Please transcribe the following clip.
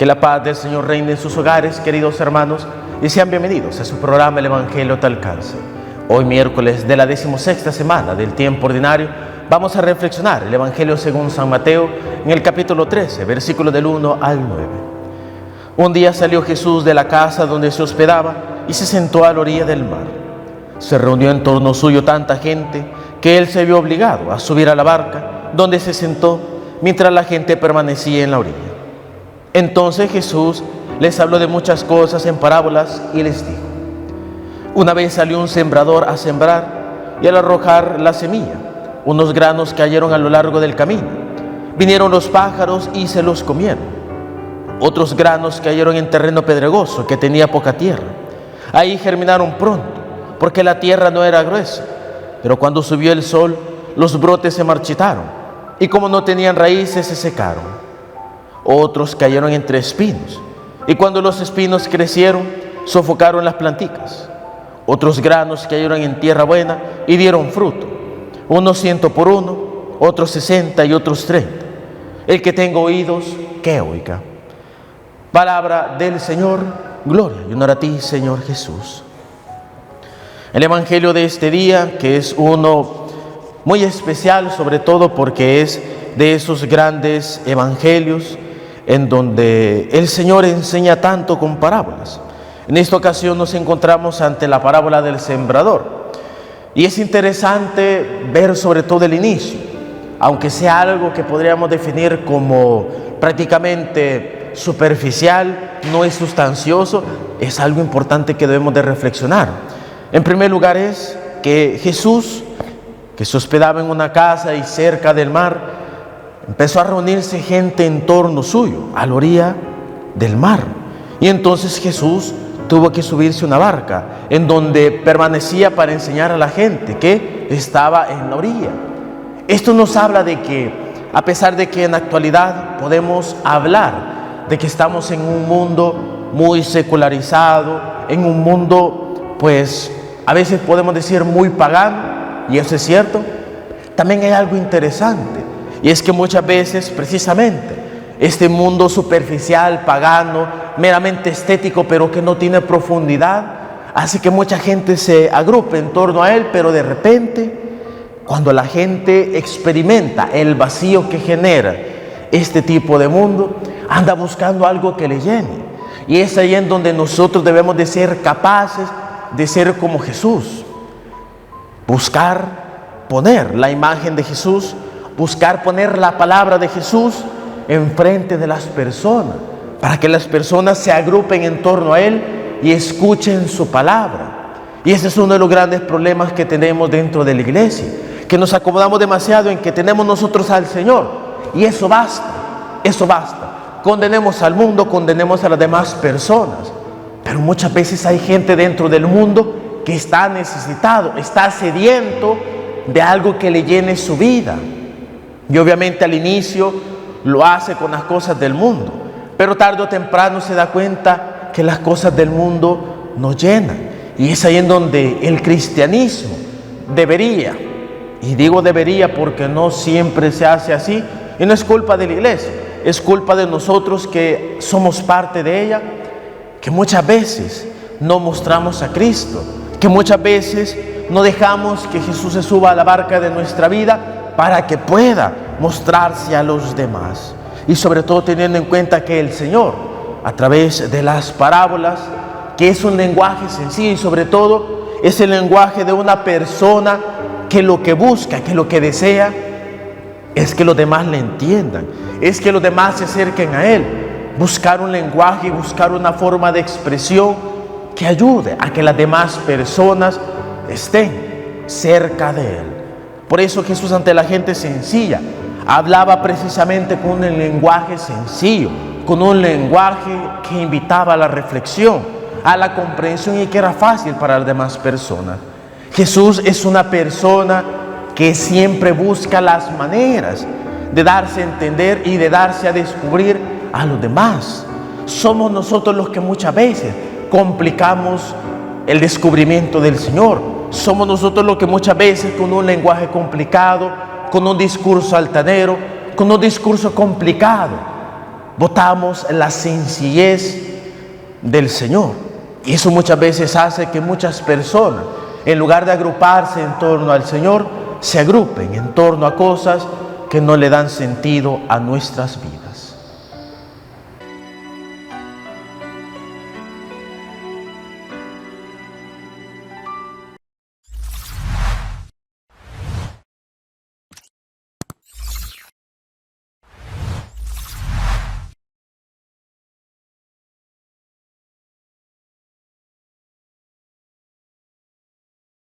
Que la paz del Señor reine en sus hogares, queridos hermanos, y sean bienvenidos a su programa El Evangelio te alcance. Hoy, miércoles de la 16ª semana del tiempo ordinario, vamos a reflexionar el Evangelio según San Mateo en el capítulo 13, versículos del 1 al 9. Un día salió Jesús de la casa donde se hospedaba y se sentó a la orilla del mar. Se reunió en torno suyo tanta gente que él se vio obligado a subir a la barca, donde se sentó mientras la gente permanecía en la orilla. Entonces Jesús les habló de muchas cosas en parábolas y les dijo: una vez salió un sembrador a sembrar, y al arrojar la semilla, unos granos cayeron a lo largo del camino. Vinieron los pájaros y se los comieron. Otros granos cayeron en terreno pedregoso que tenía poca tierra. Ahí germinaron pronto, porque la tierra no era gruesa. Pero cuando subió el sol, los brotes se marchitaron, y como no tenían raíces, se secaron. Otros cayeron entre espinos, y cuando los espinos crecieron, sofocaron las planticas. Otros granos cayeron en tierra buena y dieron fruto, unos 100 por uno, otros 60 y otros 30. El que tenga oídos, que oiga. Palabra del Señor. Gloria y honor a ti, Señor Jesús. El Evangelio de este día, que es uno muy especial, sobre todo porque es de esos grandes evangelios en donde el Señor enseña tanto con parábolas. En esta ocasión nos encontramos ante la parábola del sembrador. Y es interesante ver sobre todo el inicio, aunque sea algo que podríamos definir como prácticamente superficial, no es sustancioso, es algo importante que debemos de reflexionar. En primer lugar es que Jesús, que se hospedaba en una casa y cerca del mar, empezó a reunirse gente en torno suyo, a la orilla del mar. Y entonces Jesús tuvo que subirse a una barca en donde permanecía para enseñar a la gente que estaba en la orilla. Esto nos habla de que, a pesar de que en la actualidad podemos hablar de que estamos en un mundo muy secularizado, en un mundo, pues, a veces podemos decir muy pagano, y eso es cierto, también hay algo interesante. Y es que muchas veces, precisamente, este mundo superficial, pagano, meramente estético, pero que no tiene profundidad, hace que mucha gente se agrupe en torno a él, pero de repente, cuando la gente experimenta el vacío que genera este tipo de mundo, anda buscando algo que le llene. Y es ahí en donde nosotros debemos de ser capaces de ser como Jesús. Buscar poner la imagen de Jesús, buscar poner la palabra de Jesús enfrente de las personas, para que las personas se agrupen en torno a Él y escuchen su palabra. Y ese es uno de los grandes problemas que tenemos dentro de la iglesia, que nos acomodamos demasiado en que tenemos nosotros al Señor, y eso basta, eso basta. Condenemos al mundo, condenemos a las demás personas, pero muchas veces hay gente dentro del mundo que está necesitado, está sediento de algo que le llene su vida. Y obviamente al inicio lo hace con las cosas del mundo, pero tarde o temprano se da cuenta que las cosas del mundo nos llenan. Y es ahí en donde el cristianismo debería, y digo debería porque no siempre se hace así, y no es culpa de la iglesia, es culpa de nosotros que somos parte de ella, que muchas veces no mostramos a Cristo, que muchas veces no dejamos que Jesús se suba a la barca de nuestra vida para que pueda mostrarse a los demás. Y sobre todo teniendo en cuenta que el Señor, a través de las parábolas, que es un lenguaje sencillo y sobre todo es el lenguaje de una persona que lo que busca, que lo que desea es que los demás le entiendan, es que los demás se acerquen a Él, buscar un lenguaje y buscar una forma de expresión que ayude a que las demás personas estén cerca de Él. Por eso Jesús, ante la gente sencilla, hablaba precisamente con un lenguaje sencillo, con un lenguaje que invitaba a la reflexión, a la comprensión, y que era fácil para las demás personas. Jesús es una persona que siempre busca las maneras de darse a entender y de darse a descubrir a los demás. Somos nosotros los que muchas veces complicamos el descubrimiento del Señor. Somos nosotros los que muchas veces, con un lenguaje complicado, con un discurso altanero, con un discurso complicado, Votamos la sencillez del Señor. Y eso muchas veces hace que muchas personas, en lugar de agruparse en torno al Señor, se agrupen en torno a cosas que no le dan sentido a nuestras vidas.